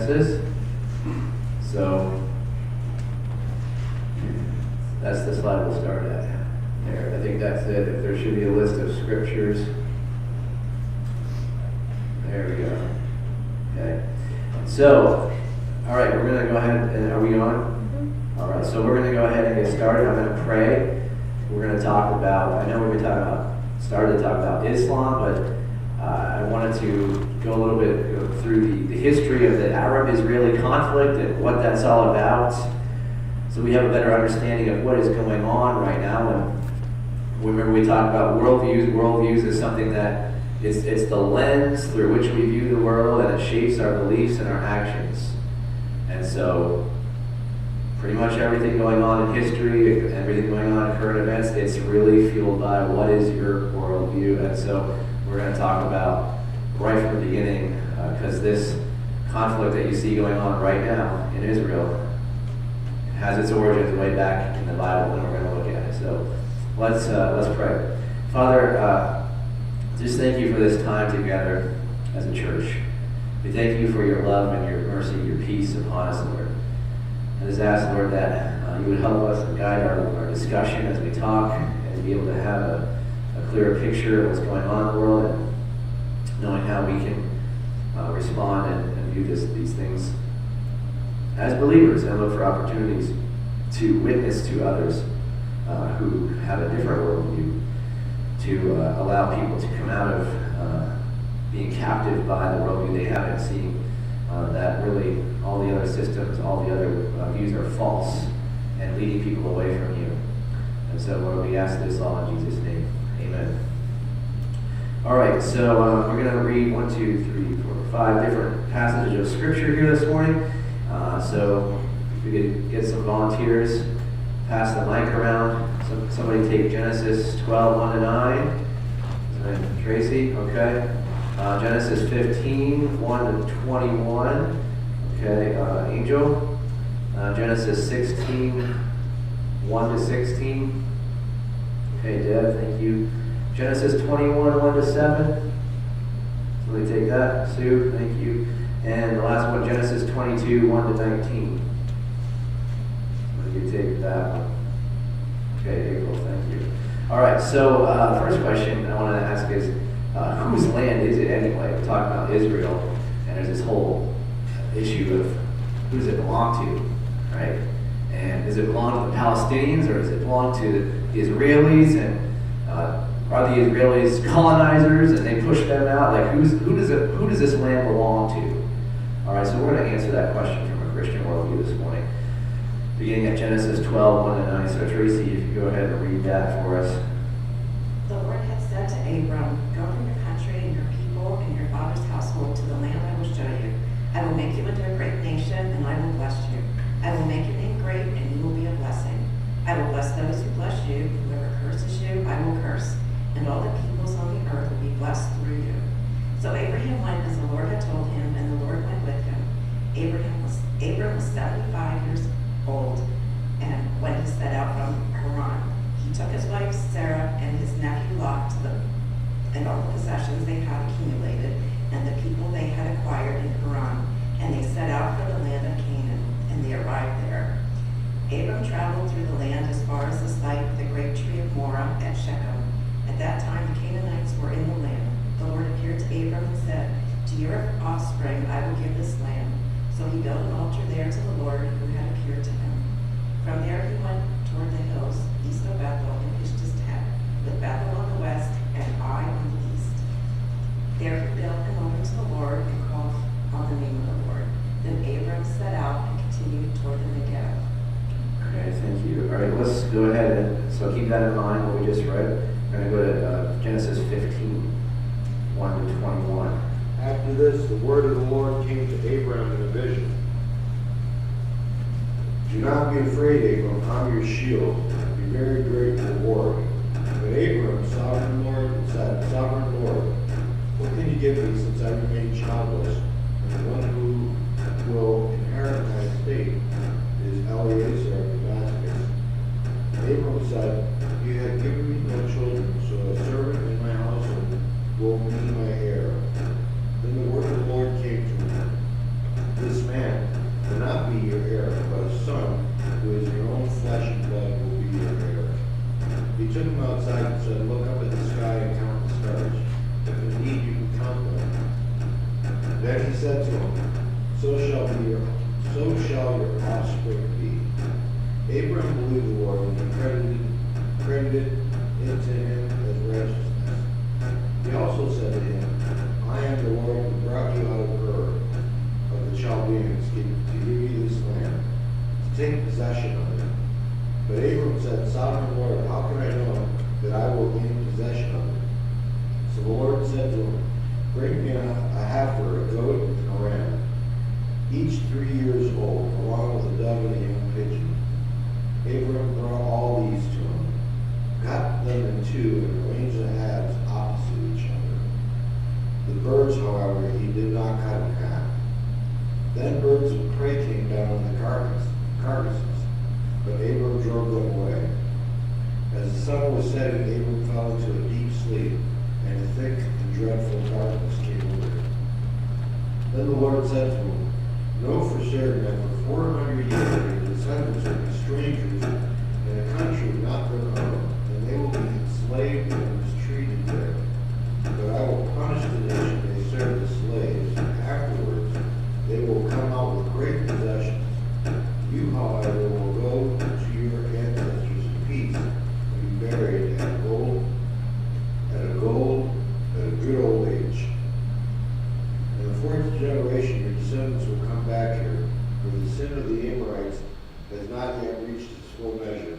Genesis. So that's the slide we'll start at. There, I think that's it. If there should be a list of scriptures. There we go. Okay. So, all right, we're going to go ahead and, are we on? All right, so we're going to go ahead and get started. I'm going to pray. We're going to talk about, I know we've been started to talk about Islam, but I wanted to go a little bit through the history of the Arab-Israeli conflict and what that's all about, so we have a better understanding of what is going on right now. And remember, we talked about worldviews. Worldviews is something that it's the lens through which we view the world, and it shapes our beliefs and our actions. And so pretty much everything going on in history, everything going on in current events, it's really fueled by what is your worldview. And so we're going to talk about right from the beginning, because this conflict that you see going on right now in Israel has its origins way back in the Bible, and we're going to look at it. So let's pray. Father, just thank you for this time together as a church. We thank you for your love and your mercy, your peace upon us, Lord. I just ask, Lord, that you would help us and guide our discussion as we talk, and be able to have a clearer picture of what's going on in the world, and knowing how we can respond and view these things as believers, and look for opportunities to witness to others who have a different worldview, to allow people to come out of being captive by the worldview they have, and seeing that really all the other systems, all the other views are false and leading people away from you. And so, Lord, we ask this all in Jesus' name. Amen. All right, so we're going to read 1, 2, 3, 4, 5 different passages of Scripture here this morning. So if we could get some volunteers, pass the mic around. Somebody take Genesis 12, 1 to 9. Tracy, okay. Genesis 15, 1 to 21. Okay, Angel. Genesis 16, 1 to 16. Okay, Deb, thank you. Genesis 21, 1 to 7. Somebody take that. Sue, thank you. And the last one, Genesis 22, 1 to 19. Somebody could take that one. Okay, April, thank you. All right, so the first question I want to ask is, whose land is it anyway? We're talking about Israel, and there's this whole issue of who does it belong to, right? And does it belong to the Palestinians, or does it belong to the Israelis? And are the Israelis colonizers, and they push them out? Like, who does this land belong to? All right, so we're going to answer that question from a Christian worldview this morning, beginning at Genesis 12, 1 to 9. So Tracy, if you go ahead and read that for us. The Lord had said to Abram, "Go from your country and your people and your father's household to the land I will show you. I will make you into a great nation, and I will bless you. I will make your name great, and you will be a blessing. I will bless those who bless you. Whoever curses you, I will curse, and all the peoples on the earth will be blessed through you." So Abraham went as the Lord had told him, and the Lord went with him. Abram was 75 years old, and when he set out from Haran, he took his wife Sarah and his nephew Lot and all the possessions they had accumulated, and the people they had acquired in Haran, and they set out for the land of Canaan, and they arrived there. Abram traveled through the land as far as the site of the great tree of Morah at Shechem. At that time the Canaanites were in the land. The Lord appeared to Abram and said, "To your offspring I will give this land." So he built an altar there to the Lord who had appeared to him. From there he went toward the hills east of Bethel and pitched his tent, with Bethel on the west and Ai on the east. There he built an altar to the Lord and called on the name of the Lord. Then Abram set out and continued toward the Negev. Okay, thank you. All right, let's go ahead and, so keep that in mind, what we just read. We're going to go to Genesis 15, 1 to 21. After this, the word of the Lord came to Abram in a vision. "Do not be afraid, Abram, I'm your shield. Be very great reward." But Abram, sovereign Lord, said, "Sovereign Lord, what can you give me since I remain childless? And the one who will inherit my estate is Eliezer of Damascus." Abram said, "You have given me no children, so a servant in my household will be my heir." Then the word of the Lord came to him. "This man son, who is your own flesh and blood, will be your heir. He took him outside and said, look up at the sky and count the stars, if indeed you can count them. Then he said to him, so shall your offspring be. Abraham believed the Lord, and he credited it to him as righteousness. He also said to him, I am the Lord who brought you out of Ur of the Chaldeans to give you this land, to take possession of it. But Abram said, Sovereign Lord, how can I know that I will gain possession of it? So the Lord said to him, bring me a heifer, a goat, and a ram, each 3 years old, along with a dove and a young pigeon. Abram brought all these to him, cut them in two, and arranged the halves opposite each other. The birds, however, he did not cut in half. Then birds of prey came down on the carcasses, but Abram drove them away. As the sun was setting, Abram fell into a deep sleep, and a thick and dreadful darkness came over him. Then the Lord said to him, know for certain that for 400 years your descendants will be strangers in a country not their own, and they will be enslaved and mistreated there. But I will punish the nation they serve as slaves, and afterwards they will come out with great possessions. You, however, will go to your ancestors in peace and be buried at a good old age. In the fourth generation, your descendants will come back here, for the sin of the Amorites has not yet reached its full measure.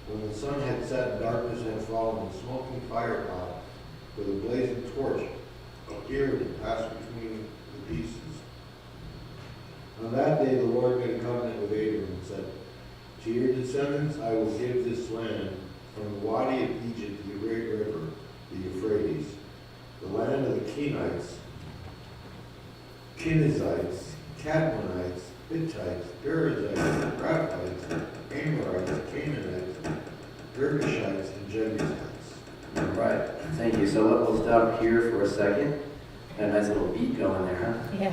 When the sun had set, darkness had fallen, a smoking fire pot with a blazing torch appeared and passed between the pieces. On that day, the Lord made a covenant with Abram and said, to your descendants I will give this land, from the Wadi of Egypt to the great river, the Euphrates, the land of the Kenites, Kenizzites, Cadmonites, Hittites, Perizzites, Raphites, Amorites, Canaanites, Girgashites, and Jebusites. All right, thank you. So we'll stop here for a second. Got a nice little beat going there, huh? Yeah.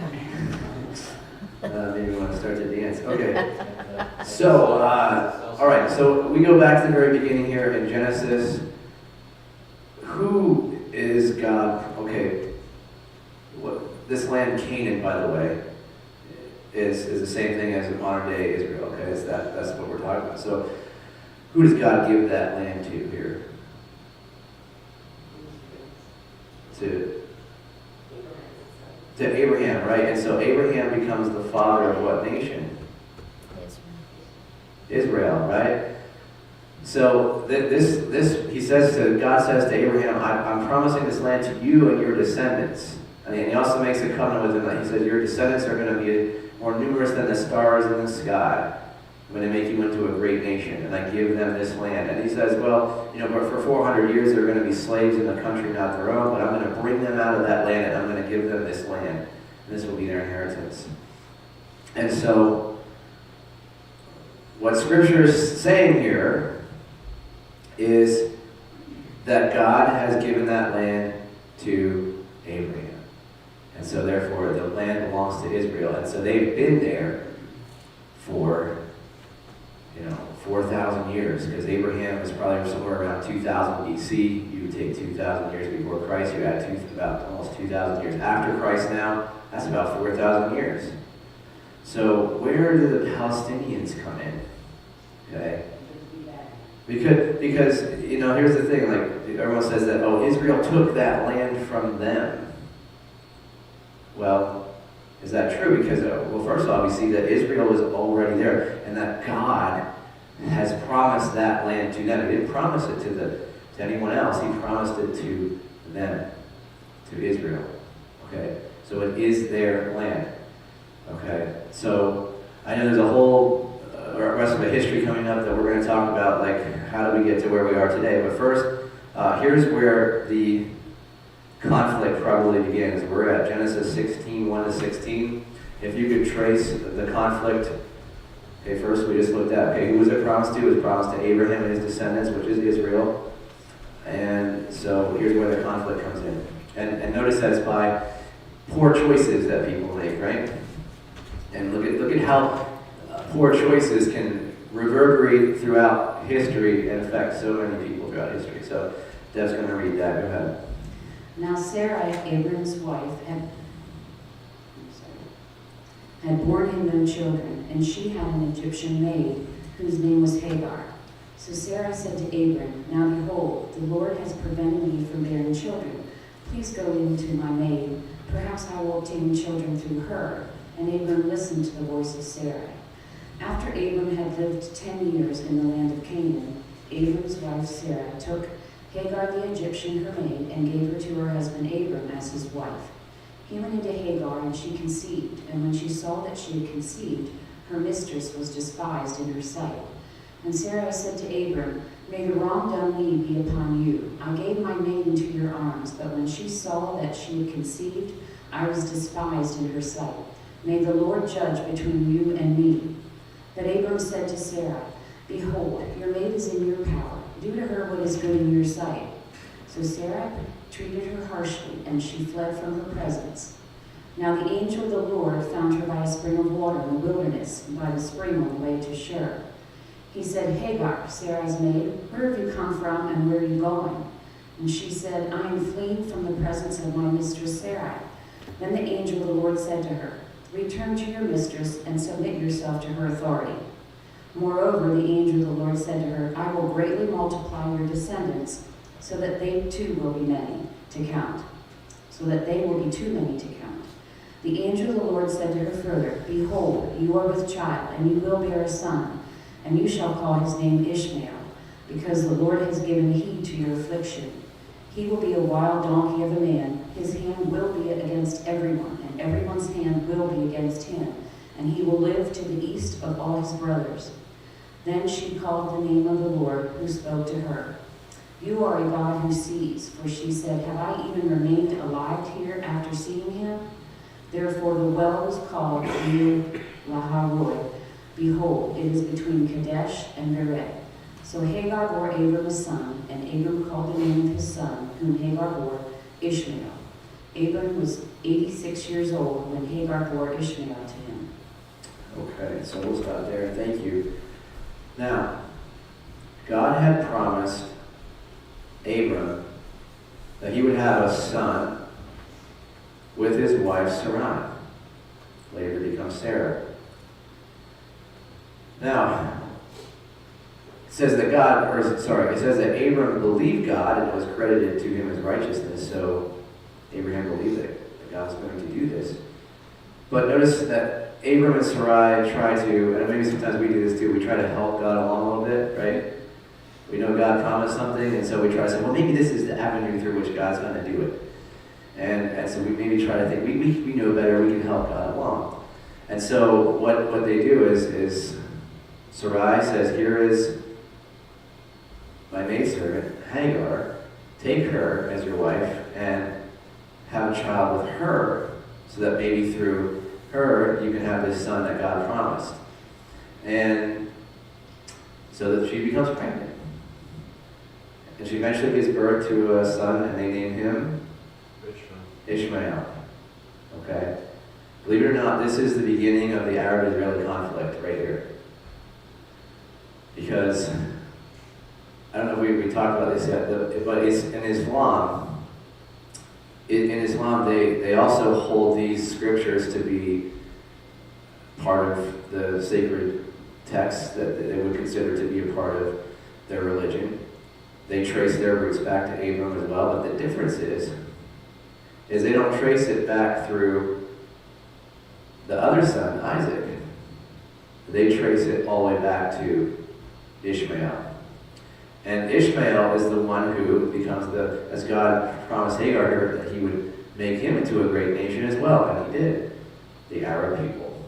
Maybe we want to start to dance. Okay. So, all right. So we go back to the very beginning here in Genesis. Who is God? Okay. This land Canaan, by the way, is the same thing as modern day Israel. Okay, that's what we're talking about. So, who does God give that land to here? To Abraham, right? And so Abraham becomes the father of what nation? Israel, right? So God says to Abraham, I'm promising this land to you and your descendants. And he also makes a covenant with him. He says, your descendants are going to be more numerous than the stars in the sky. I'm going to make you into a great nation, and I give them this land. And he says, well, but for 400 years they're going to be slaves in the country not their own, but I'm going to bring them out of that land, and I'm going to give them this land. And this will be their inheritance. And so, what Scripture is saying here is that God has given that land to Abraham. And so therefore the land belongs to Israel. And so they've been there for 4,000 years, because Abraham was probably somewhere around 2000 BC. You would take 2,000 years before Christ. You add about almost 2,000 years after Christ now. That's about 4,000 years. So where do the Palestinians come in? Okay? Because here's the thing, like everyone says that, Israel took that land from them. Well, is that true? Because, first of all, we see that Israel was already there, and that God has promised that land to them. He didn't promise it to anyone else. He promised it to them, to Israel. Okay, so it is their land. Okay, so I know there's a whole rest of the history coming up that we're going to talk about, like how do we get to where we are today. But first, here's where the conflict probably begins. We're at Genesis 16, 1-16. If you could trace the conflict, okay, first we just looked at, who was it promised to? It was promised to Abraham and his descendants, which is Israel. And so here's where the conflict comes in. And notice that it's by poor choices that people make, right? And look at how poor choices can reverberate throughout history and affect so many people throughout history. So Deb's going to read that. Go ahead. Now Sarai, Abram's wife, had borne him no children, and she had an Egyptian maid, whose name was Hagar. So Sarai said to Abram, Now behold, the Lord has prevented me from bearing children. Please go in to my maid. Perhaps I will obtain children through her. And Abram listened to the voice of Sarai. After Abram had lived 10 years in the land of Canaan, Abram's wife Sarah took Hagar the Egyptian, her maid, and gave her to her husband Abram as his wife. He went into Hagar, and she conceived, and when she saw that she had conceived, her mistress was despised in her sight. And Sarai said to Abram, May the wrong done me be upon you. I gave my maid into your arms, but when she saw that she had conceived, I was despised in her sight. May the Lord judge between you and me. But Abram said to Sarai, Behold, your maid is in your power. Do to her what is good in your sight. So Sarah treated her harshly, and she fled from her presence. Now the angel of the Lord found her by a spring of water in the wilderness, by the spring on the way to Shur. He said, Hagar, Sarai's maid, where have you come from, and where are you going? And she said, I am fleeing from the presence of my mistress Sarai. Then the angel of the Lord said to her, Return to your mistress, and submit yourself to her authority. Moreover, the angel of the Lord said to her, I will greatly multiply your descendants, so that they too will be many to count. So that they will be too many to count. The angel of the Lord said to her further, Behold, you are with child, and you will bear a son, and you shall call his name Ishmael, because the Lord has given heed to your affliction. He will be a wild donkey of a man. His hand will be against everyone, and everyone's hand will be against him, and he will live to the east of all his brothers. Then she called the name of the Lord who spoke to her. You are a God who sees, for she said, Have I even remained alive here after seeing him? Therefore the well was called Laharoy. Behold, it is between Kadesh and Bered. So Hagar bore Abram a son, and Abram called the name of his son, whom Hagar bore, Ishmael. Abram was 86 years old when Hagar bore Ishmael to him. Okay, so we'll stop there. Thank you. Now, God had promised Abram that he would have a son with his wife Sarai, later to become Sarah. Now, it says that it says that Abram believed God and it was credited to him as righteousness, so Abraham believed that God was going to do this. But notice that Abram and Sarai try to, and maybe sometimes we do this too, we try to help God along a little bit, right? We know God promised something, and so we try to say, well, maybe this is the avenue through which God's going to do it. And so we maybe try to think, we know better, we can help God along. And so what they do is Sarai says, here is my maidservant, Hagar, take her as your wife and have a child with her, so that maybe through her you can have this son that God promised. And so that she becomes pregnant. And she eventually gives birth to a son, and they name him Ishmael. Okay? Believe it or not, this is the beginning of the Arab-Israeli conflict right here. Because, I don't know if we talked about this yet, but it's in Islam. In Islam, they also hold these scriptures to be part of the sacred texts that they would consider to be a part of their religion. They trace their roots back to Abram as well, but the difference is they don't trace it back through the other son, Isaac. They trace it all the way back to Ishmael. And Ishmael is the one who becomes as God promised Hagar here, that he would make him into a great nation as well, and he did, the Arab people.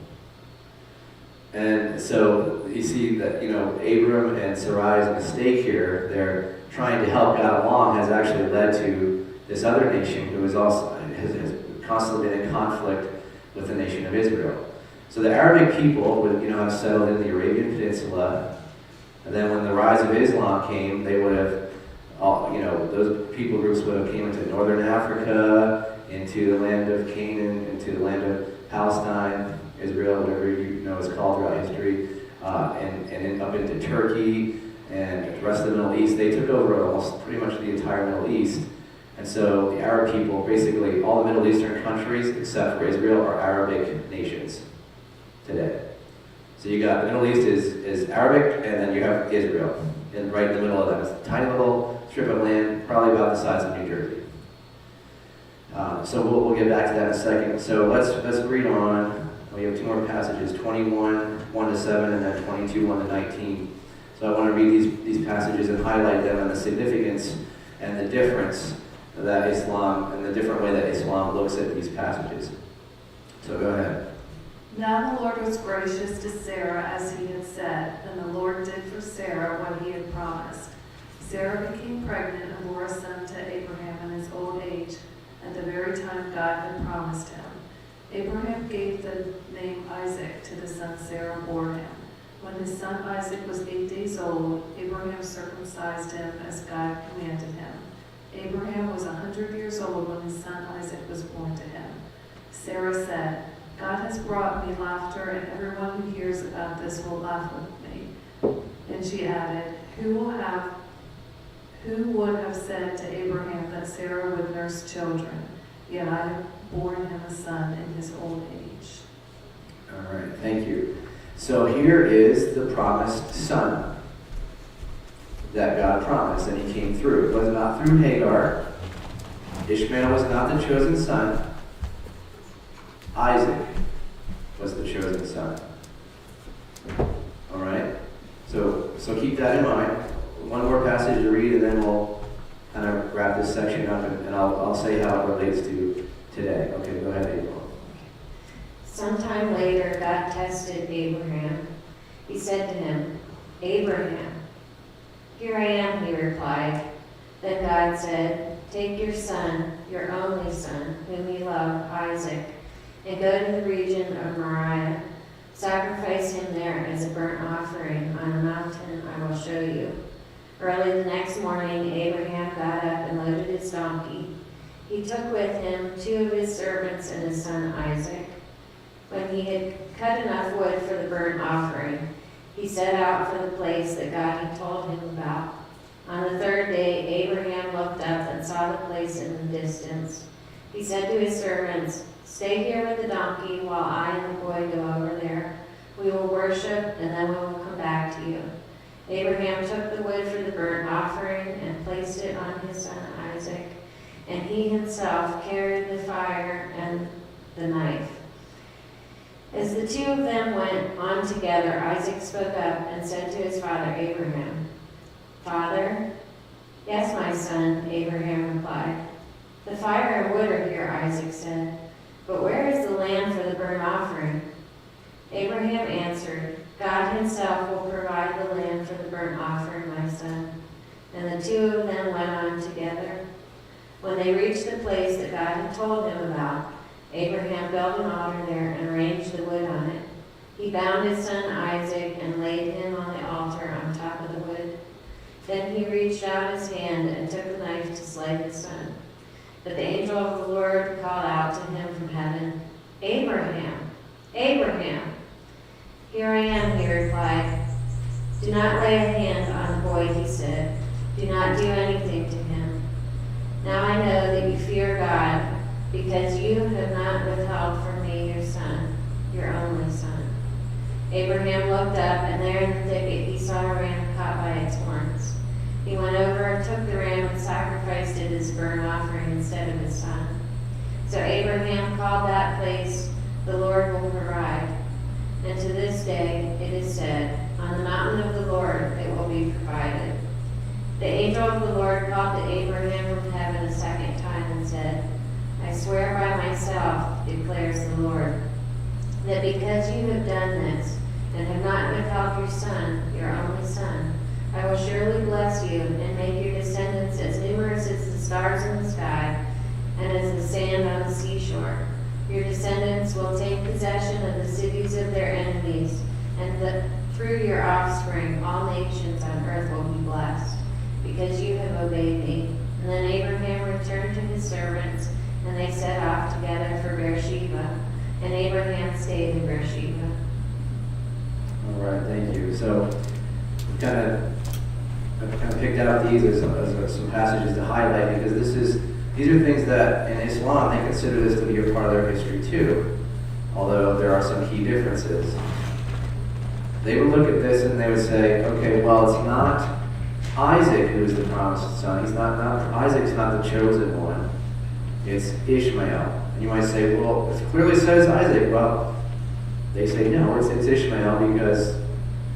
And so you see that, Abram and Sarai's mistake here, they're trying to help God along, has actually led to this other nation who has constantly been in conflict with the nation of Israel. So the Arabic people would, have settled in the Arabian Peninsula, and then when the rise of Islam came, they would have, those people groups would have came into northern Africa, into the land of Canaan, into the land of Palestine, Israel, whatever is called throughout history. and then up into Turkey and the rest of the Middle East. They took over almost pretty much the entire Middle East. And so the Arab people, basically all the Middle Eastern countries except for Israel are Arabic nations today. So you got the Middle East is Arabic, and then you have Israel, and right in the middle of that. It's a tiny little strip of land, probably about the size of New Jersey. So we'll get back to that in a second. So let's read on. We have 2 more passages, 21, 1-7, and then 22, 1-19. So I want to read these passages and highlight them and the significance and the difference that Islam, and the different way that Islam looks at these passages. So go ahead. Now the Lord was gracious to Sarah as he had said, and the Lord did for Sarah what he had promised. Sarah became pregnant and bore a son to Abraham in his old age, at the very time God had promised him. Abraham gave the name Isaac to the son Sarah bore him. When his son Isaac was 8 days old, Abraham circumcised him as God commanded him. Abraham was 100 years old when his son Isaac was born to him. Sarah said, God has brought me laughter, and everyone who hears about this will laugh with me. And she added, Who would have said to Abraham that Sarah would nurse children? Yet I have borne him a son in his old age. All right, thank you. So here is the promised son that God promised, and he came through. It was not through Hagar. Ishmael was not the chosen son. Isaac was the chosen son. All right? So keep that in mind. One more passage to read, and then we'll kind of wrap this section up, and I'll say how it relates to today. Okay, go ahead, April. Sometime later, God tested Abraham. He said to him, Abraham. Here I am, he replied. Then God said, Take your son, your only son, whom you love, Isaac, and go to the region of Moriah. Sacrifice him there as a burnt offering on a mountain I will show you. Early the next morning, Abraham got up and loaded his donkey. He took with him 2 of his servants and his son Isaac. When he had cut enough wood for the burnt offering, he set out for the place that God had told him about. On the 3rd day, Abraham looked up and saw the place in the distance. He said to his servants, Stay here with the donkey while I and the boy go over there. We will worship, and then we will come back to you. Abraham took the wood for the burnt offering and placed it on his son Isaac, and he himself carried the fire and the knife. As the 2 of them went on together, Isaac spoke up and said to his father Abraham, Father? Yes, my son, Abraham replied. The fire and wood are here, Isaac said, but where is the land for the burnt offering? Abraham answered, God himself will provide the land for the burnt offering, my son. And the 2 of them went on together. When they reached the place that God had told him about, Abraham built an altar there and arranged the wood on it. He bound his son Isaac and laid him on the altar on top of the wood. Then he reached out his hand and took the knife to slay his son. But the angel of the Lord called out to him from heaven, Abraham, Abraham. Here I am, he replied. Do not lay a hand on the boy, he said. Do not do anything to him. Now I know that you fear God, because you have not withheld from me your son, your only son. Abraham looked up, and there in the thicket he saw a ram caught by its horns. He went over and took the ram and sacrificed it as a burnt offering instead of his son. So Abraham called that place, The Lord will provide. And to this day it is said, On the mountain of the Lord it will be provided. The angel of the Lord called to Abraham from heaven a second time and said, I swear by myself, declares the Lord, that because you have done this, and have not withheld your son, your only son, I will surely bless you and make your descendants as numerous as the stars in the sky and as the sand on the seashore. Your descendants will take possession of the cities of their enemies, and through your offspring all nations on earth will be blessed, because you have obeyed me. And then Abraham returned to his servants, and they set off together for Beersheba, and Abraham stayed in Beersheba. All right, thank you. So I've kind of picked out these as some passages to highlight, because these are things that in Islam they consider this to be a part of their history too, although there are some key differences. They would look at this and they would say, okay, well, it's not Isaac who is the promised son. Isaac's not the chosen one. It's Ishmael. And you might say, well, it clearly says Isaac. Well, they say no, it's Ishmael because,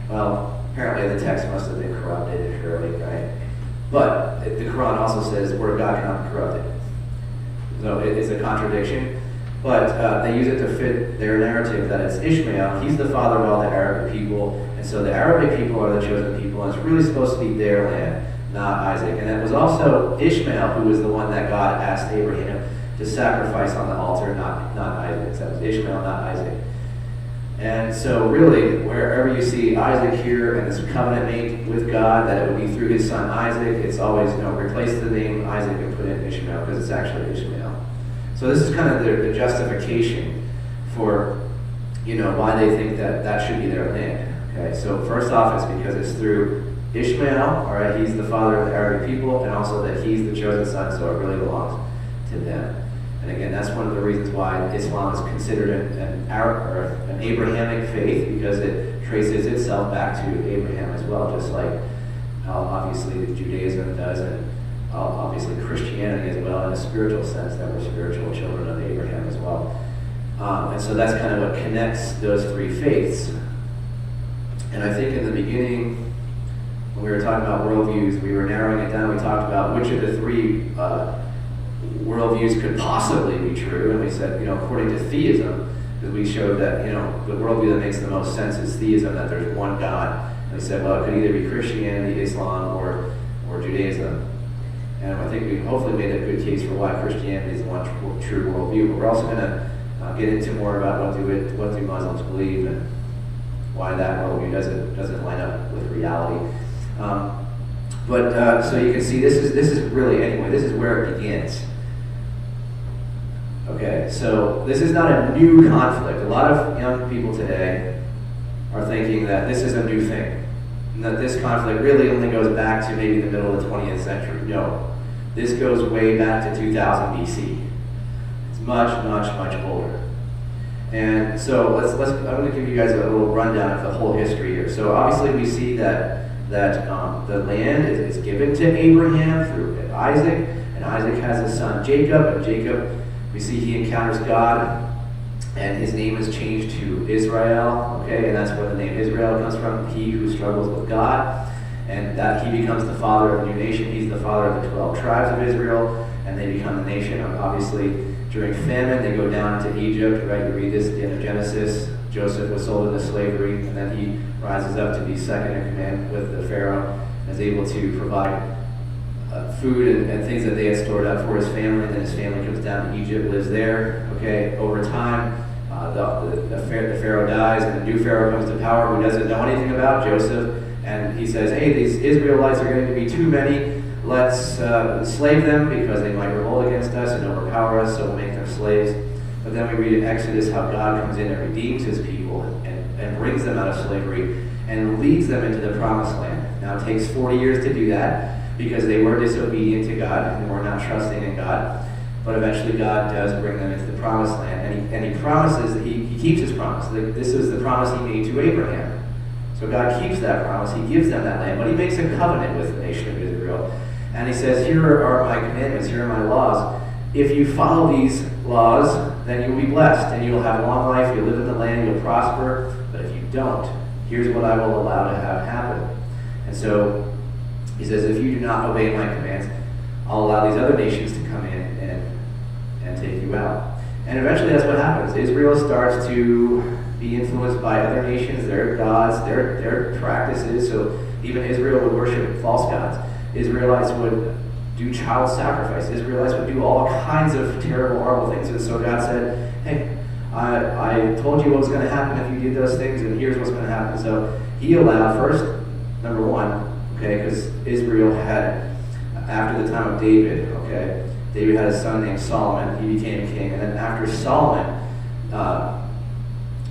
well, apparently the text must have been corrupted, surely, right? But the Quran also says the word of God cannot be corrupted. So it is a contradiction. But they use it to fit their narrative that it's Ishmael. He's the father of all the Arabic people. And so the Arabic people are the chosen people. And it's really supposed to be their land, not Isaac. And it was also Ishmael who was the one that God asked Abraham to sacrifice on the altar, not Isaac. So it was Ishmael, not Isaac. And so really, wherever you see Isaac here and this covenant made with God, that it would be through his son Isaac, it's always, replace the name Isaac and put in Ishmael, because it's actually Ishmael. So this is kind of the justification for, why they think that should be their land. Okay, so first off, it's because it's through Ishmael, all right, he's the father of the Arabic people, and also that he's the chosen son, so it really belongs to them. And again, that's one of the reasons why Islam is considered an Abrahamic faith, because it traces itself back to Abraham as well, just like obviously Judaism does, and obviously Christianity as well, in a spiritual sense, that we're spiritual children of Abraham as well. And so that's kind of what connects those three faiths. And I think in the beginning, when we were talking about worldviews, we were narrowing it down. We talked about which of the three worldviews could possibly be true, and we said, according to theism, because we showed that, the worldview that makes the most sense is theism, that there's one God. And we said, well, it could either be Christianity, Islam, or Judaism. And I think we hopefully made a good case for why Christianity is the one true worldview. But we're also going to get into more about what do Muslims believe and why that worldview doesn't line up with reality. So you can see this is really, anyway, this is where it begins. Okay, so this is not a new conflict. A lot of young people today are thinking that this is a new thing, and that this conflict really only goes back to maybe the middle of the 20th century. No, this goes way back to 2000 BC. It's much, much, much older. And so I'm going to give you guys a little rundown of the whole history here. So obviously we see that the land is given to Abraham through Isaac, and Isaac has a son Jacob, and Jacob, we see he encounters God, and his name is changed to Israel, okay, and that's where the name Israel comes from, he who struggles with God, and that he becomes the father of a new nation. He's the father of the 12 tribes of Israel, and they become the nation. Obviously, during famine, they go down to Egypt, right? You read this at the end of Genesis. Joseph was sold into slavery, and then he rises up to be second in command with the Pharaoh, and is able to provide food and things that they had stored up for his family. And then his family comes down to Egypt, lives there. Okay, over time, the Pharaoh dies, and the new Pharaoh comes to power who doesn't know anything about Joseph, and he says, hey, these Israelites are going to be too many. Let's enslave them because they might revolt against us and overpower us, so we'll make them slaves. But then we read in Exodus how God comes in and redeems his people and brings them out of slavery and leads them into the promised land. Now it takes 40 years to do that because they were disobedient to God and were not trusting in God. But eventually God does bring them into the promised land, and he promises that he keeps his promise. This is the promise he made to Abraham. So God keeps that promise. He gives them that land, but he makes a covenant with the nation of Israel. And he says, here are my commandments, here are my laws. If you follow these laws, then you'll be blessed, and you'll have a long life, you'll live in the land, you'll prosper. But if you don't, here's what I will allow to have happen. And so he says, if you do not obey my commands, I'll allow these other nations to come in and take you out. And eventually that's what happens. Israel starts to be influenced by other nations, their gods, their practices. So even Israel would worship false gods. Israelites would do child sacrifice. Israelites would do all kinds of terrible, horrible things. And so God said, hey, I told you what was going to happen if you did those things, and here's what's going to happen. So he allowed, first, number one, okay, because Israel had, after the time of David, okay, David had a son named Solomon. He became king. And then after Solomon,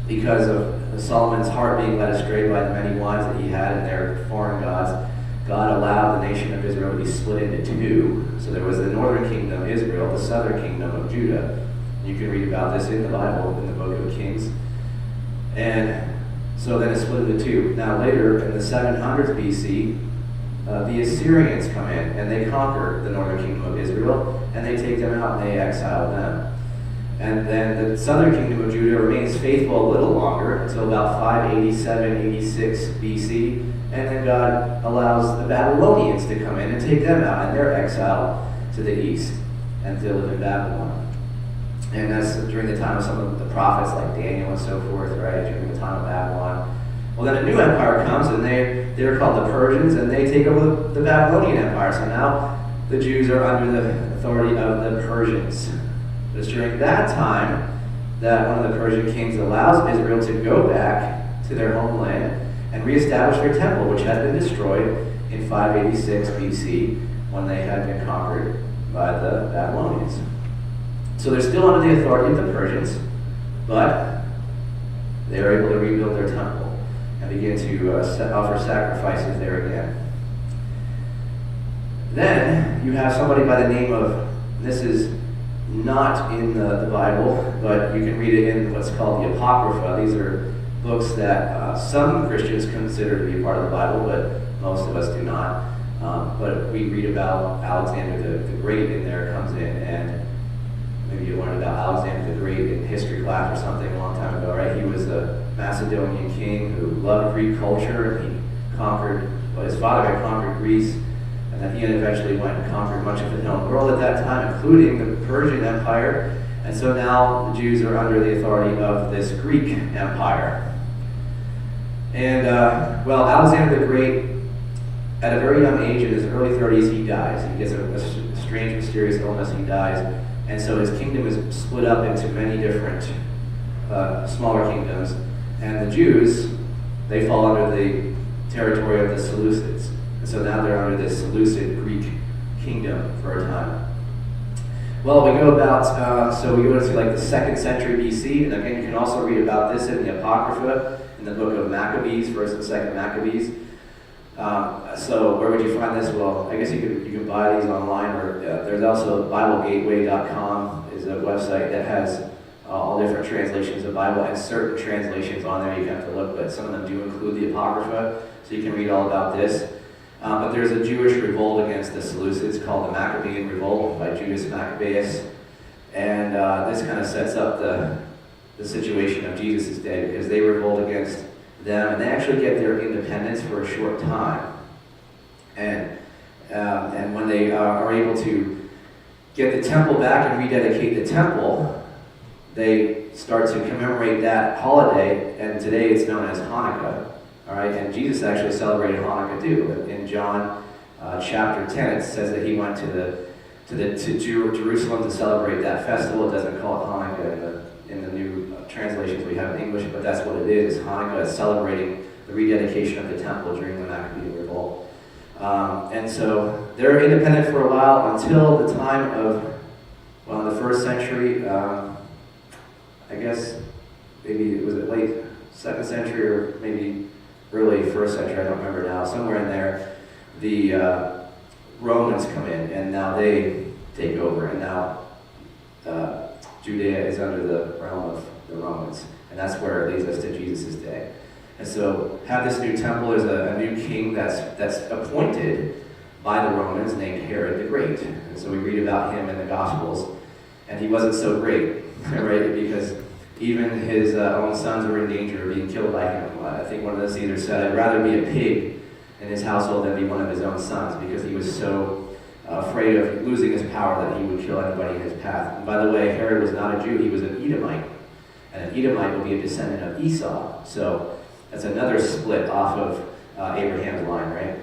because of Solomon's heart being led astray by the many wives that he had and their foreign gods, God allowed the nation of Israel to be split into two. So there was the northern kingdom, Israel, the southern kingdom of Judah. You can read about this in the Bible, in the book of Kings. And so then it's split into two. Now later, in the 700s BC, the Assyrians come in and they conquer the northern kingdom of Israel, and they take them out and they exile them. And then the southern kingdom of Judah remains faithful a little longer until about 587, 86 BC. And then God allows the Babylonians to come in and take them out, and they're exiled to the east and to live in Babylon. And that's during the time of some of the prophets like Daniel and so forth, right, during the time of Babylon. Well, then a new empire comes, and they're called the Persians, and they take over the Babylonian Empire. So now the Jews are under the authority of the Persians. It's during that time that one of the Persian kings allows Israel to go back to their homeland and reestablish their temple, which had been destroyed in 586 BC when they had been conquered by the Babylonians. So they're still under the authority of the Persians, but they are able to rebuild their temple and begin to offer sacrifices there again. Then you have somebody by the name of, this is not in the Bible, but you can read it in what's called the Apocrypha. These are books that some Christians consider to be a part of the Bible, but most of us do not. But we read about Alexander the Great in there, comes in, and maybe you learned about Alexander the Great in history class or something a long time ago, right? He was a Macedonian king who loved Greek culture, and he conquered, well, his father had conquered Greece, and then he eventually went and conquered much of the known world at that time, including the Persian Empire. And so now the Jews are under the authority of this Greek Empire. And, well, Alexander the Great, at a very young age, in his early 30s, he dies. He gets a strange, mysterious illness, he dies. And so his kingdom is split up into many different smaller kingdoms. And the Jews, they fall under the territory of the Seleucids. And so now they're under this Seleucid Greek kingdom for a time. Well, we go about, so we go into like the 2nd century BC, and again, you can also read about this in the Apocrypha, in the book of Maccabees, 1st and 2nd Maccabees. So where would you find this? Well, I guess you can buy these online, or there's also BibleGateway.com is a website that has all different translations of the Bible, and certain translations on there you have to look, but some of them do include the Apocrypha, so you can read all about this. But there's a Jewish revolt against the Seleucids called the Maccabean Revolt by Judas Maccabeus. And this kind of sets up the situation of Jesus' day, because they revolt against them, and they actually get their independence for a short time. And when they are able to get the temple back and rededicate the temple, they start to commemorate that holiday, and today it's known as Hanukkah. All right, and Jesus actually celebrated Hanukkah too. In John chapter 10, it says that he went to Jerusalem to celebrate that festival. It doesn't call it Hanukkah in the new translations we have in English, but that's what it is. Hanukkah is celebrating the rededication of the temple during the Maccabean Revolt. And so they're independent for a while until the time of, well, in the 1st century, I guess maybe it was late 2nd century or maybe early 1st century, I don't remember now, somewhere in there, the Romans come in, and now they take over, and now Judea is under the realm of the Romans, and that's where it leads us to Jesus' day. And so, have this new temple, there's a new king that's appointed by the Romans named Herod the Great. And so we read about him in the Gospels, and he wasn't so great, right? Because even his own sons were in danger of being killed by him. I think one of the Caesars said, "I'd rather be a pig in his household than be one of his own sons," because he was so afraid of losing his power that he would kill anybody in his path. And by the way, Herod was not a Jew, he was an Edomite. And an Edomite would be a descendant of Esau. So that's another split off of Abraham's line, right?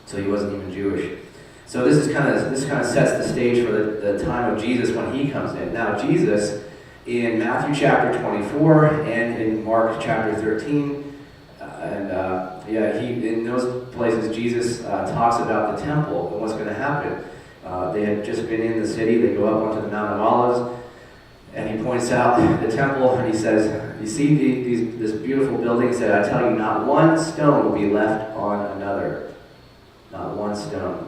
So he wasn't even Jewish. So this kind of sets the stage for the time of Jesus when he comes in. Now Jesus, in Matthew chapter 24 and in Mark chapter 13, in those places Jesus talks about the temple and what's going to happen. They had just been in the city. They go up onto the Mount of Olives, and he points out the temple, and he says, you see this beautiful building said, I tell you, not one stone will be left on another. Not one stone.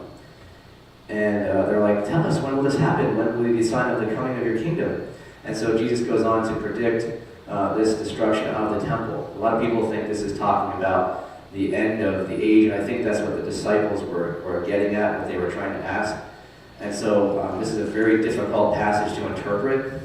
And they're like, tell us, when will this happen? When will it be a sign of the coming of your kingdom? And so Jesus goes on to predict this destruction of the temple. A lot of people think this is talking about the end of the age, and I think that's what the disciples were getting at, what they were trying to ask. And so this is a very difficult passage to interpret.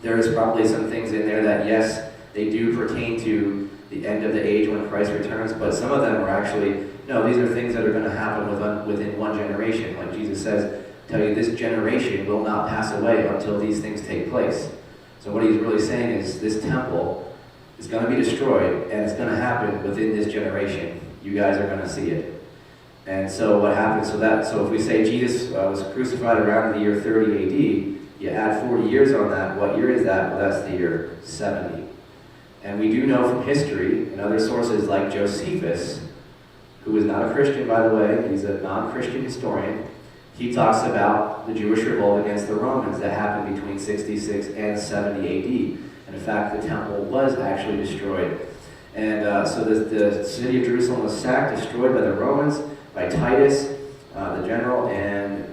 There is probably some things in there that, yes, they do pertain to the end of the age when Christ returns, but some of them are actually, no, these are things that are going to happen within one generation. Like Jesus says, tell you, this generation will not pass away until these things take place. So what he's really saying is this temple is going to be destroyed, and it's going to happen within this generation. You guys are going to see it. And so what happens, so if we say Jesus was crucified around the year 30 AD, you add 40 years on that, what year is that? Well, that's the year 70. And we do know from history and other sources like Josephus, who is not a Christian, by the way, he's a non-Christian historian, he talks about the Jewish revolt against the Romans that happened between 66 and 70 AD. And in fact, the temple was actually destroyed. And so the city of Jerusalem was sacked, destroyed by the Romans, by Titus, the general, and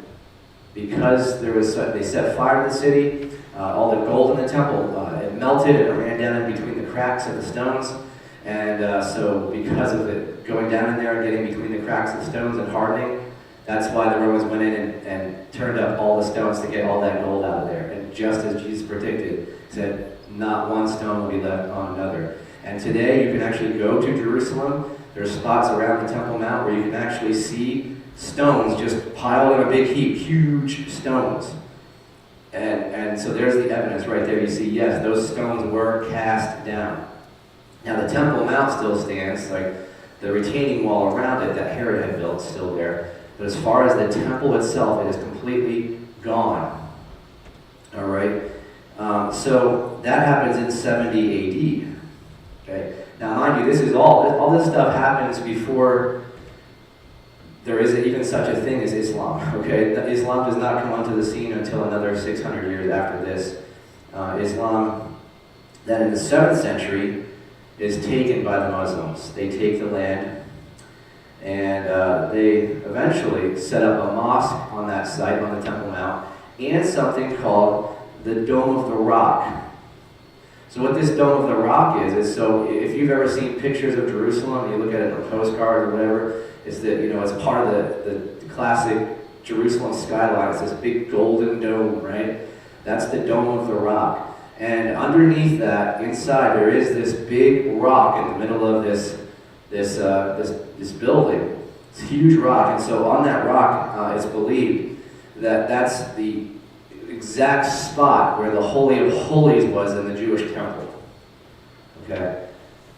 because they set fire to the city, all the gold in the temple, it melted and it ran down in between the cracks of the stones. And so because of it going down in there and getting between the cracks of the stones and hardening, that's why the Romans went in and turned up all the stones to get all that gold out of there. And just as Jesus predicted, said, not one stone will be left on another. And today you can actually go to Jerusalem. There's spots around the Temple Mount where you can actually see stones just piled in a big heap, huge stones. And so there's the evidence right there. You see, yes, those stones were cast down. Now the Temple Mount still stands, like the retaining wall around it that Herod had built is still there. But as far as the temple itself, it is completely gone. All right? So that happens in 70 AD. Okay? Now, mind you, this is all this stuff happens before there is even such a thing as Islam. Okay? Islam does not come onto the scene until another 600 years after this. Islam, then in the 7th century, is taken by the Muslims. They take the land, and they eventually set up a mosque on that site, on the Temple Mount, and something called the Dome of the Rock. So what this Dome of the Rock is so if you've ever seen pictures of Jerusalem, you look at it on postcards or whatever, it's that, it's part of the classic Jerusalem skyline. It's this big golden dome, right? That's the Dome of the Rock. And underneath that, inside, there is this big rock in the middle of this building. It's a huge rock, and so on that rock, it's believed that that's the exact spot where the Holy of Holies was in the Jewish temple. Okay?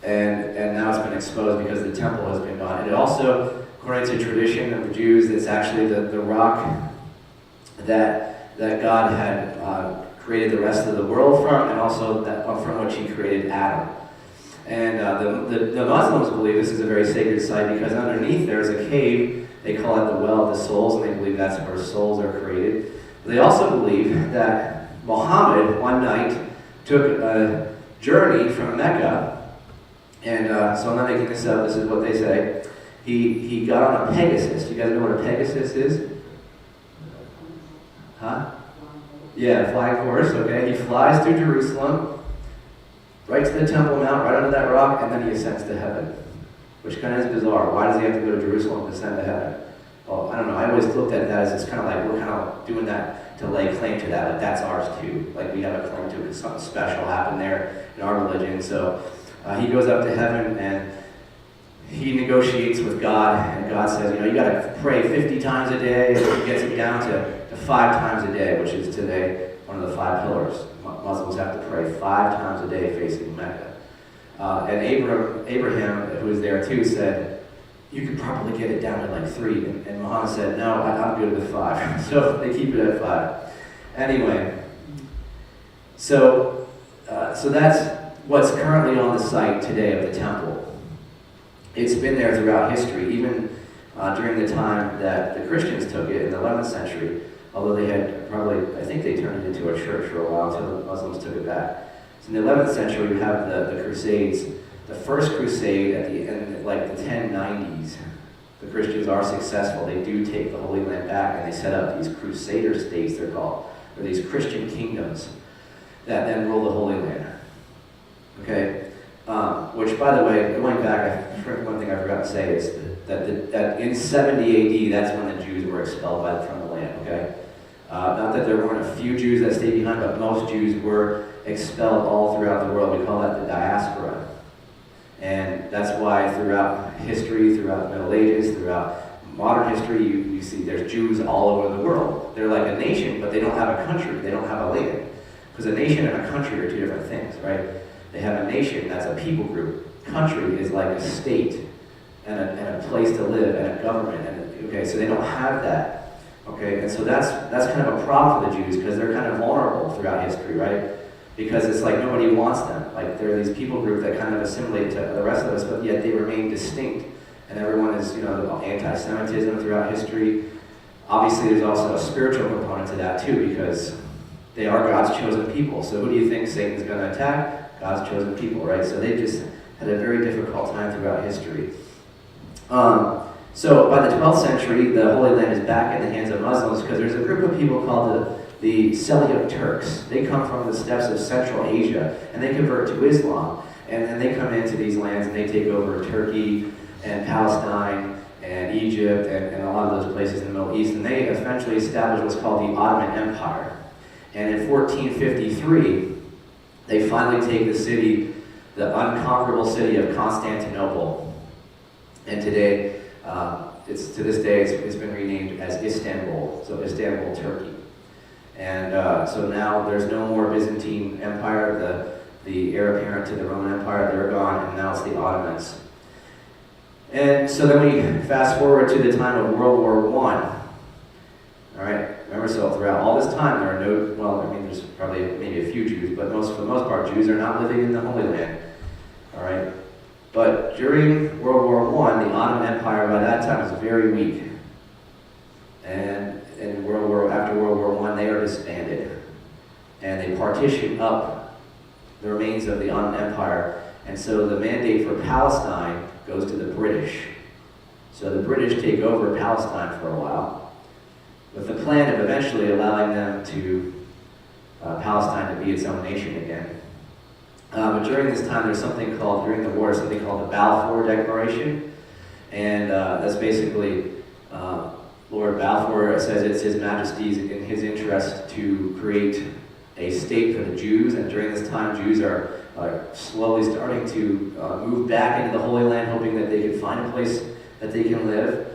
And now it's been exposed because the temple has been gone. And it also, according to tradition of the Jews, it's actually the rock that God had created the rest of the world from, and also from which he created Adam. And the Muslims believe this is a very sacred site because underneath there is a cave. They call it the Well of the Souls, and they believe that's where souls are created. They also believe that Muhammad, one night, took a journey from Mecca, and so I'm not making this up, this is what they say. He got on a Pegasus. You guys know what a Pegasus is? Huh? Yeah, flying horse, okay. He flies to Jerusalem, right to the Temple Mount, right under that rock, and then he ascends to heaven, which kind of is bizarre. Why does he have to go to Jerusalem to ascend to heaven? Well, I don't know. I always looked at that as it's kind of like we're kind of doing that to lay claim to that. Like that's ours too. Like we have a claim to it because something special happened there in our religion. So he goes up to heaven and he negotiates with God, and God says, you got to pray 50 times a day. And he gets it down to 5 times a day, which is today one of the 5 pillars. Muslims have to pray 5 times a day facing Mecca. And Abraham, who was there too, said, you could probably get it down to like 3. And Muhammad said, no, I'm good with 5. So they keep it at 5. Anyway, so that's what's currently on the site today of the temple. It's been there throughout history, even during the time that the Christians took it in the 11th century, although they had I think they turned it into a church for a while until the Muslims took it back. So in the 11th century, we have the Crusades. The first crusade at the end, like the 1090s, the Christians are successful. They do take the Holy Land back, and they set up these crusader states, they're called, or these Christian kingdoms that then rule the Holy Land. Okay? Which, by the way, going back, one thing I forgot to say is that in 70 AD, that's when the Jews were expelled from the land, okay? Not that there weren't a few Jews that stayed behind, but most Jews were expelled all throughout the world. We call that the diaspora. And that's why throughout history, throughout the Middle Ages, throughout modern history, you see there's Jews all over the world. They're like a nation, but they don't have a country. They don't have a land. Because a nation and a country are two different things, right? They have a nation, that's a people group. Country is like a state and a place to live and a government. Okay, so they don't have that. Okay, and so that's kind of a problem for the Jews because they're kind of vulnerable throughout history, right? Because it's like nobody wants them. Like they're these people group that kind of assimilate to the rest of us, but yet they remain distinct. And everyone is, anti-Semitism throughout history. Obviously, there's also a spiritual component to that too, because they are God's chosen people. So who do you think Satan's going to attack? God's chosen people, right? So they just had a very difficult time throughout history. So by the 12th century, the Holy Land is back in the hands of Muslims because there's a group of people called the Seljuk Turks. They come from the steppes of Central Asia, and they convert to Islam. And then they come into these lands and they take over Turkey and Palestine and Egypt and a lot of those places in the Middle East. And they eventually established what's called the Ottoman Empire. And in 1453, they finally take the city, the unconquerable city of Constantinople. And today, to this day, it's been renamed as Istanbul, so Istanbul, Turkey. And so now there's no more Byzantine Empire, the heir apparent to the Roman Empire, they're gone, and now it's the Ottomans. And so then we fast forward to the time of World War I. All right, remember, so throughout all this time, there are there's probably maybe a few Jews, but for the most part, Jews are not living in the Holy Land. All right, but during World War I, the Ottoman Empire by that time was very weak. And after World War I, they are disbanded. And they partition up the remains of the Ottoman Empire. And so the mandate for Palestine goes to the British. So the British take over Palestine for a while, with the plan of eventually allowing them to Palestine to be its own nation again. But during this time, during the war, something called the Balfour Declaration. And that's basically Lord Balfour says it's His Majesty's in his interest to create a state for the Jews. And during this time, Jews are slowly starting to move back into the Holy Land, hoping that they can find a place that they can live.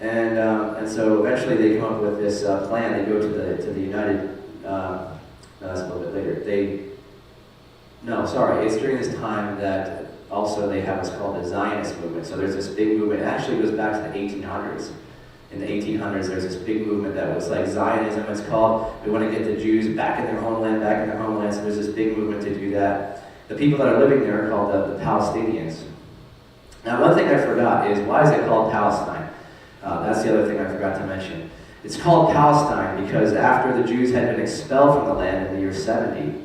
And so eventually they come up with this plan. They go to the United. No, that's a little bit later. It's during this time that also they have what's called the Zionist movement. So there's this big movement. It actually goes back to the 1800s. In the 1800s, there's this big movement that was like Zionism, it's called. We want to get the Jews back in their homeland, So there's this big movement to do that. The people that are living there are called the Palestinians. Now, one thing I forgot is, why is it called Palestine? That's the other thing I forgot to mention. It's called Palestine because after the Jews had been expelled from the land in the year 70,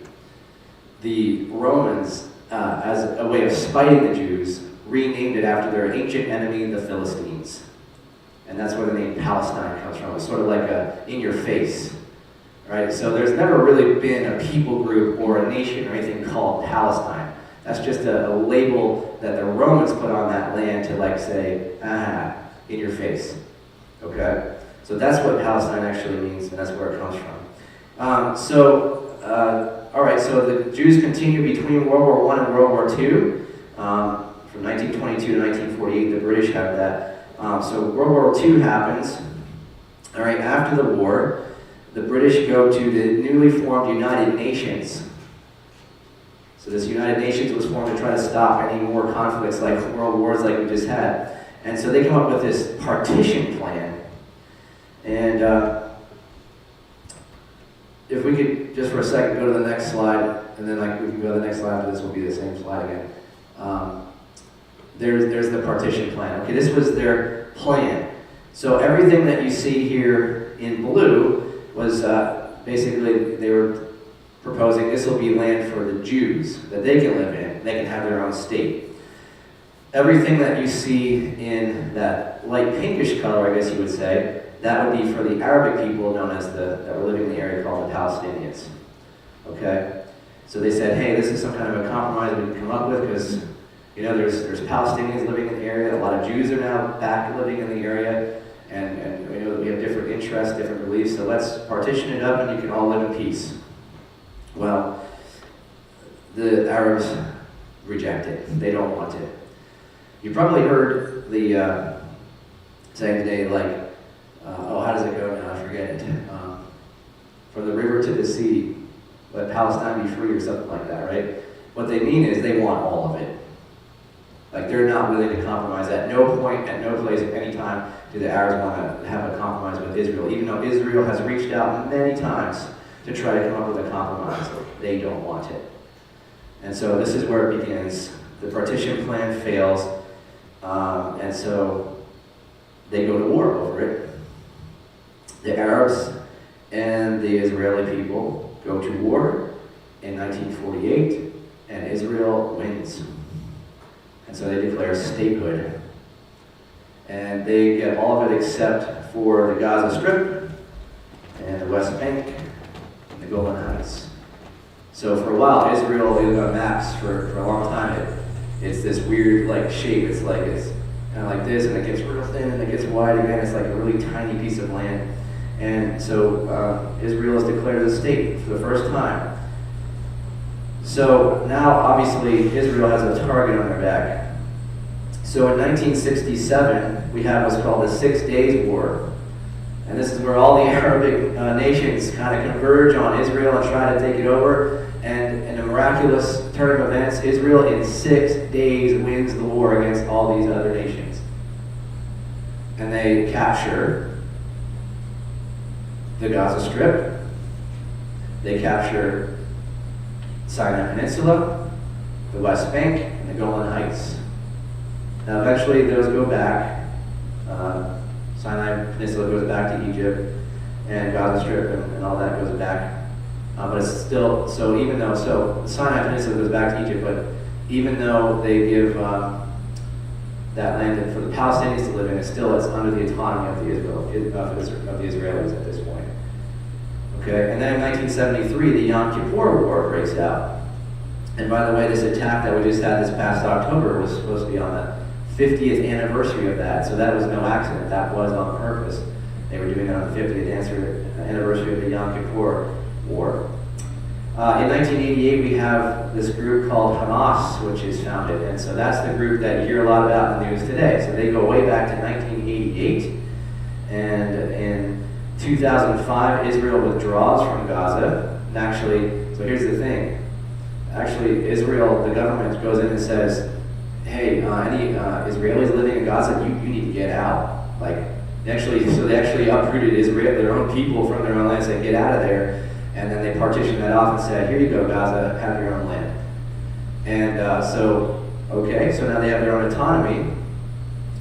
the Romans, as a way of spiting the Jews, renamed it after their ancient enemy, the Philistines. And that's where the name Palestine comes from. It's sort of like in your face, right? So there's never really been a people group or a nation or anything called Palestine. That's just a label that the Romans put on that land to say, in your face, okay? So that's what Palestine actually means, and that's where it comes from. All right, so the Jews continue between World War I and World War II. From 1922 to 1948, the British have that. So World War II happens. All right, after the war, the British go to the newly formed United Nations. So this United Nations was formed to try to stop any more conflicts like world wars like we just had. And so they come up with this partition plan. And if we could just for a second go to the next slide, and then we can go to the next slide after this will be the same slide again. There's the partition plan. Okay, this was their plan. So everything that you see here in blue was basically they were proposing this will be land for the Jews that they can live in. They can have their own state. Everything that you see in that light pinkish color, I guess you would say, that would be for the Arabic people known as that were living in the area called the Palestinians. Okay? So they said, hey, this is some kind of a compromise we can come up with because, there's Palestinians living in the area. A lot of Jews are now back living in the area. And we know that we have different interests, different beliefs. So let's partition it up and you can all live in peace. Well, the Arabs reject it. They don't want it. You probably heard the saying today, like, how does it go now? I forget it. From the river to the sea, let Palestine be free or something like that, right? What they mean is they want all of it. Like, they're not willing to compromise. At no point, at no place, at any time do the Arabs want to have a compromise with Israel, even though Israel has reached out many times to try to come up with a compromise. They don't want it. And so this is where it begins. The partition plan fails, and so they go to war over it. The Arabs and the Israeli people go to war in 1948, and Israel wins. And so they declare statehood. And they get all of it except for the Gaza Strip and the West Bank and the Golan Heights. So for a while, Israel is on maps for a long time. It's this weird shape. It's kind of like this, and it gets real thin, and it gets wide again. It's like a really tiny piece of land. And so Israel is declared a state for the first time. So now, obviously, Israel has a target on their back. So in 1967, we have what's called the 6 Days War. And this is where all the Arabic nations kind of converge on Israel and try to take it over. And in a miraculous turn of events, Israel in 6 days wins the war against all these other nations. And they capture the Gaza Strip. They capture Sinai Peninsula, the West Bank, and the Golan Heights. Now eventually those go back. Sinai Peninsula goes back to Egypt, and Gaza Strip and all that goes back. But it's still, so the Sinai Peninsula goes back to Egypt, but even though they give that land for the Palestinians to live in, it's under the autonomy of the Israelis at this point. Okay, and then in 1973, the Yom Kippur War breaks out. And by the way, this attack that we just had this past October was supposed to be on the 50th anniversary of that, so that was no accident. That was on purpose. They were doing it on the 50th anniversary of the Yom Kippur War. In 1988, we have this group called Hamas, which is founded, and so that's the group that you hear a lot about in the news today. So they go way back to 1988, and in 2005, Israel withdraws from Gaza. And actually, so here's the thing. Actually, Israel, the government goes in and says, hey, any Israelis living in Gaza, you need to get out. They actually uprooted Israel, their own people from their own land, said, get out of there. And then they partitioned that off and said, here you go, Gaza, have your own land. And so now they have their own autonomy,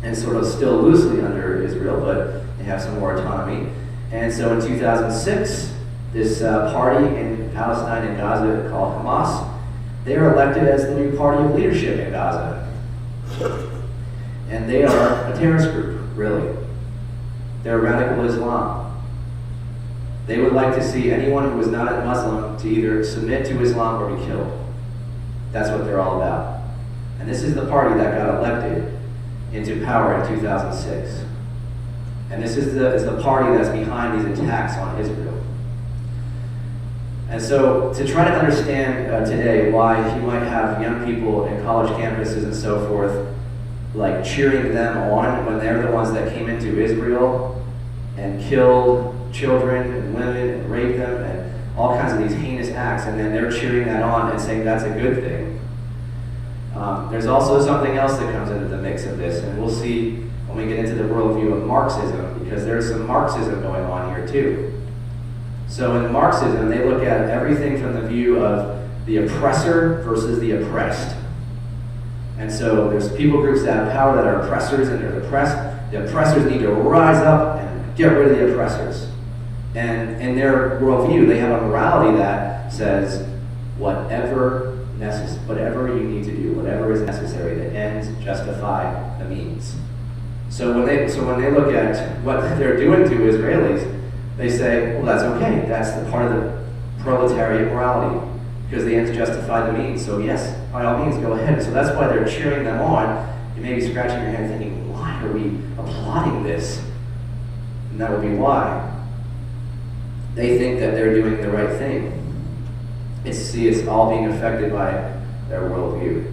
and sort of still loosely under Israel, but they have some more autonomy. And so in 2006, this party in Palestine and Gaza called Hamas, they are elected as the new party of leadership in Gaza. And they are a terrorist group, really. They're radical Islam. They would like to see anyone who is not a Muslim to either submit to Islam or be killed. That's what they're all about. And this is the party that got elected into power in 2006. And this is the party that's behind these attacks on Israel. And so to try to understand today why you might have young people in college campuses and so forth cheering them on when they're the ones that came into Israel and killed children and women and raped them and all kinds of these heinous acts, and then they're cheering that on and saying that's a good thing. There's also something else that comes into the mix of this, and we'll see when we get into the worldview of Marxism, because there's some Marxism going on here too. So in Marxism, they look at everything from the view of the oppressor versus the oppressed. And so there's people groups that have power that are oppressors and they're oppressed. The oppressors need to rise up and get rid of the oppressors. And in their worldview, they have a morality that says, whatever you need to do, whatever is necessary, the ends justify the means. So when they look at what they're doing to Israelis, they say, well, that's okay. That's the part of the proletariat morality, because the ends justify the means. So yes, by all means, go ahead. So that's why they're cheering them on. You may be scratching your head thinking, why are we applauding this? And that would be why. They think that they're doing the right thing. It's all being affected by their worldview.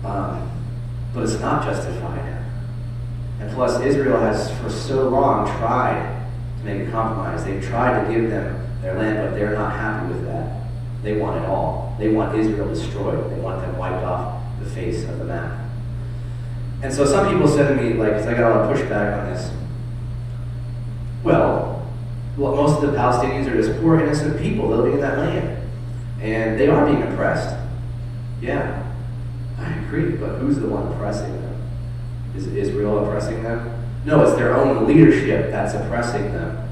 But it's not justified. And plus, Israel has for so long tried to make a compromise. They've tried to give them their land, but they're not happy with that. They want it all. They want Israel destroyed. They want them wiped off the face of the map. And so some people said to me, because I got a lot of pushback on this, well, most of the Palestinians are just poor, innocent people living in that land. And they are being oppressed. Yeah, I agree, but who's the one oppressing them? Is Israel oppressing them? No, it's their own leadership that's oppressing them.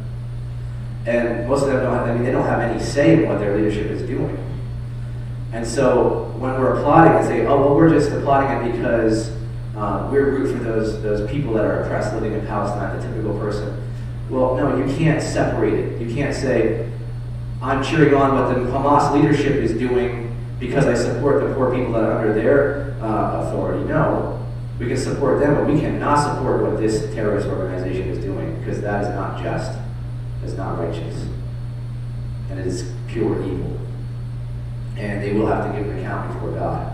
And most of them they don't have any say in what their leadership is doing. And so when we're applauding and say, oh, well, we're just applauding it because we're root for those people that are oppressed living in Palestine, the typical person. Well, no, you can't separate it. You can't say, I'm cheering on what the Hamas leadership is doing because I support the poor people that are under their authority. No, we can support them, but we cannot support what this terrorist organization is doing, because that is not just, it's not righteous, and it is pure evil. And they will have to give an account before God.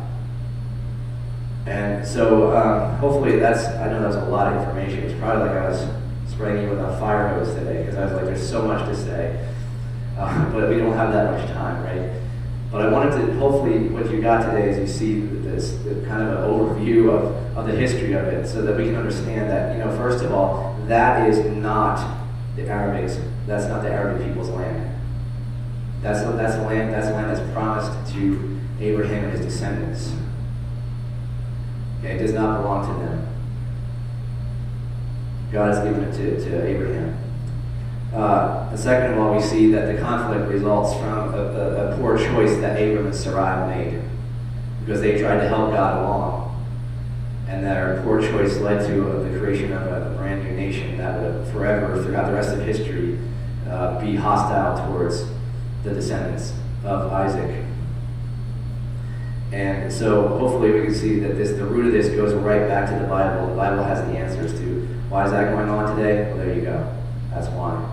And so hopefully I know that was a lot of information. It's probably like I was spraying you with a fire hose today, because I was like, there's so much to say. But we don't have that much time, right? But I wanted to, hopefully what you got today is you see this kind of an overview of the history of it, so that we can understand that, first of all, that is not the Arabics, that's not the Arabic people's land. That's the land that's promised to Abraham and his descendants. Okay, it does not belong to them. God has given it to Abraham. And second of all, we see that the conflict results from a poor choice that Abram and Sarai made, because they tried to help God along, and their poor choice led to the creation of a brand new nation that would forever, throughout the rest of history, be hostile towards the descendants of Isaac. And so hopefully we can see that the root of this goes right back to the Bible. The Bible has the answers to why is that going on today? Well, there you go. That's why.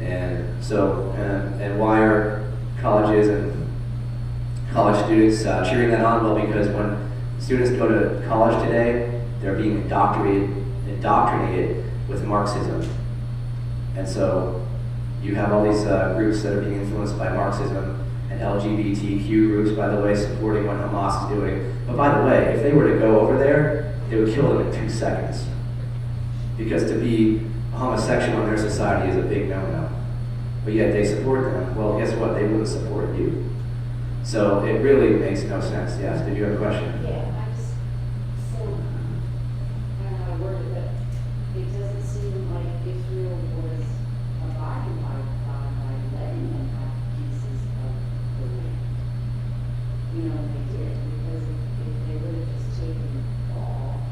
And so, and why are colleges and college students cheering that on? Well, because when students go to college today, they're being indoctrinated with Marxism. And so you have all these groups that are being influenced by Marxism, and LGBTQ groups, by the way, supporting what Hamas is doing. But by the way, if they were to go over there, they would kill them in 2 seconds. Because to be homosexual in their society is a big no-no. But yet they support them. Well, guess what? They wouldn't support you. So it really makes no sense. Yes, did you have a question? Yeah, I just, so, I don't know how to word it, but it doesn't seem like Israel was abiding by God by letting them have pieces of the land. They did, because if they would have just taken it all,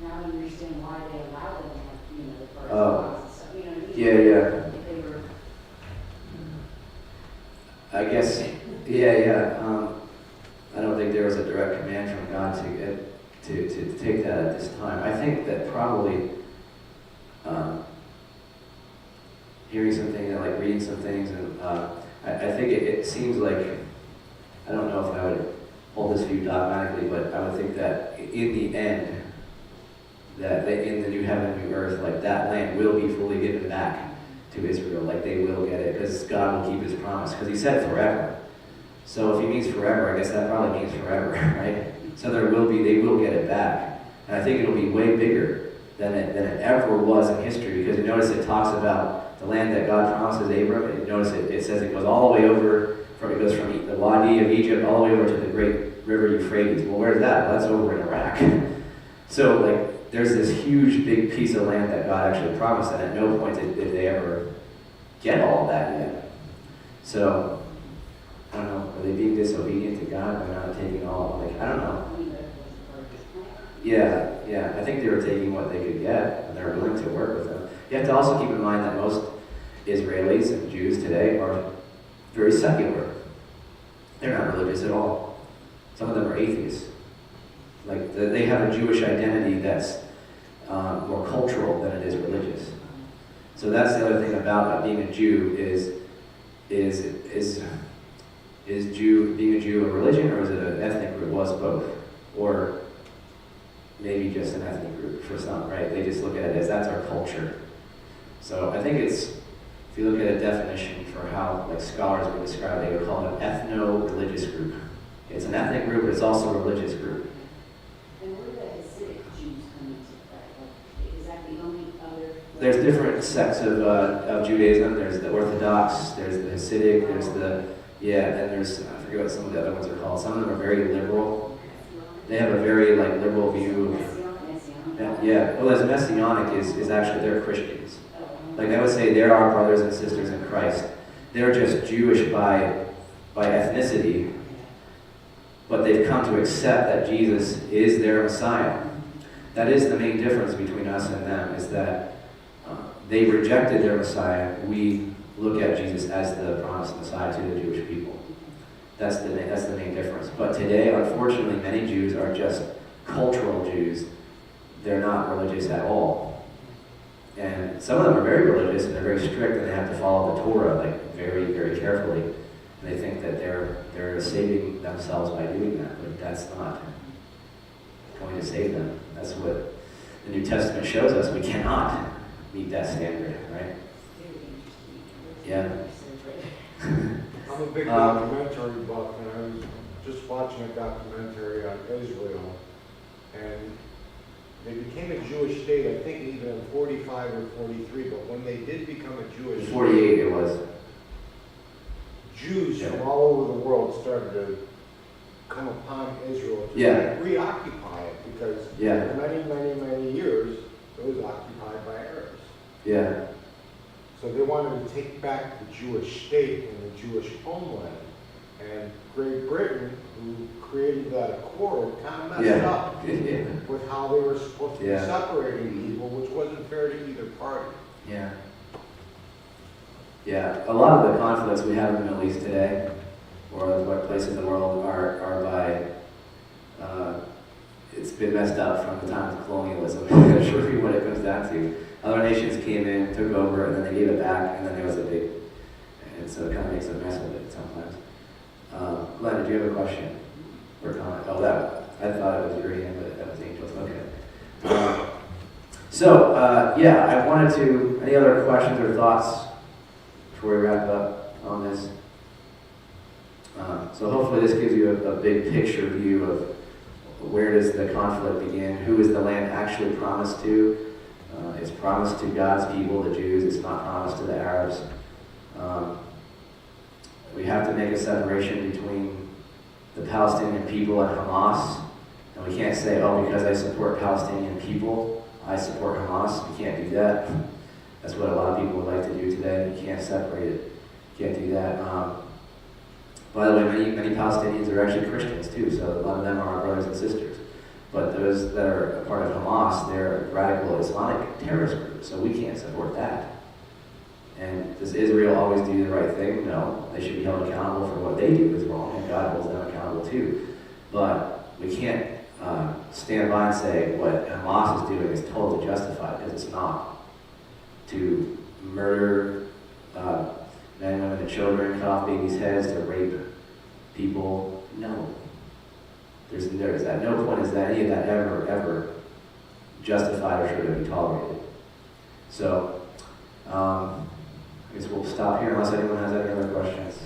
now I understand why they allowed them to have, the first Oh. and stuff, what I mean? Yeah. If they were, I guess, yeah. I don't think there was a direct command from God to take that at this time. I think that probably hearing some things and like reading some things, and I think it seems like, I don't know if I would hold this view dogmatically, but I would think that in the end, that in the new heaven and new earth, like that land will be fully given back to Israel, like they will get it, because God will keep his promise, because he said forever. So if he means forever, I guess that probably means forever, right? So they will get it back. And I think it'll be way bigger than it ever was in history, because you notice it talks about the land that God promises Abram, and you notice it says it goes all the way over, it goes from the Wadi of Egypt all the way over to the great river Euphrates. Well, where's that? Well, that's over in Iraq. So there's this huge, big piece of land that God actually promised, and at no point did they ever get all of that yet. So, I don't know, are they being disobedient to God by not taking all, like, I don't know. I mean, that was part of his plan. Yeah, I think they were taking what they could get, and they're willing to work with them. You have to also keep in mind that most Israelis and Jews today are very secular. They're not religious at all. Some of them are atheists. Like, they have a Jewish identity that's more cultural than it is religious. So that's the other thing about being a Jew is being a Jew a religion, or is it an ethnic group? Well, it's both. Or maybe just an ethnic group for some, right? They just look at it as that's our culture. So I think it's, if you look at a definition for how like scholars would describe it, they would call it an ethno-religious group. It's an ethnic group, but it's also a religious group. And where do the Hasidic Jews come into play? Like, is that the only other? There's different sects of Judaism. There's the Orthodox, there's the Hasidic, there's the, and there's, I forget what some of the other ones are called. Some of them are very liberal. They have a very like liberal view of, well, as Messianic is actually, they're Christians. Like I would say, they're our brothers and sisters in Christ. They're just Jewish by ethnicity, but they've come to accept that Jesus is their Messiah. That is the main difference between us and them, is that they rejected their Messiah. We look at Jesus as the promised Messiah to the Jewish people. That's the main difference. But today, unfortunately, many Jews are just cultural Jews. They're not religious at all. And some of them are very religious, and they're very strict, and they have to follow the Torah like very, very carefully. And they think that they're saving themselves by doing that, but that's not going to save them. That's what the New Testament shows us. We cannot meet that standard, right? Yeah. I'm a big documentary buff, and I was just watching a documentary on Israel, and they became a Jewish state, I think even in 45 or 43, but when they did become a Jewish In 48 it was. Jews from all over the world started to come upon Israel to reoccupy it, because for many, many, many years it was occupied by Arabs. Yeah. So they wanted to take back the Jewish state and the Jewish homeland. And Great Britain, who created that accord, kind of messed up with how they were supposed to be separating people, which wasn't fair to either party. Yeah, a lot of the conflicts we have in the Middle East today, or what places in the world, are by, it's been messed up from the time of colonialism. That's really what it comes down to. Other nations came in, took over, and then they gave it back, and then there was a big, and so it kind of makes a mess of it sometimes. Glenn, did you have a question or comment? Oh, I thought it was your hand, but that was Angel's. Okay. I wanted to, any other questions or thoughts before we wrap up on this? So hopefully this gives you a big picture view of where does the conflict begin, who is the land actually promised to. It's promised to God's people, the Jews. It's not promised to the Arabs. We have to make a separation between the Palestinian people and Hamas. And we can't say, oh, because I support Palestinian people, I support Hamas. We can't do that. That's what a lot of people would like to do today. You can't separate it. You can't do that. By the way, many Palestinians are actually Christians too, so a lot of them are our brothers and sisters. But those that are a part of Hamas, they're a radical Islamic terrorist group, so we can't support that. And does Israel always do the right thing? No. They should be held accountable for what they do is wrong, and God holds them accountable too. But we can't stand by and say what Hamas is doing is totally justified, because it's not. To murder men, women, and children, cut off babies' heads, to rape people, no. There's at no point is that any of that ever justified or should have been tolerated. So, I guess we'll stop here unless anyone has any other questions.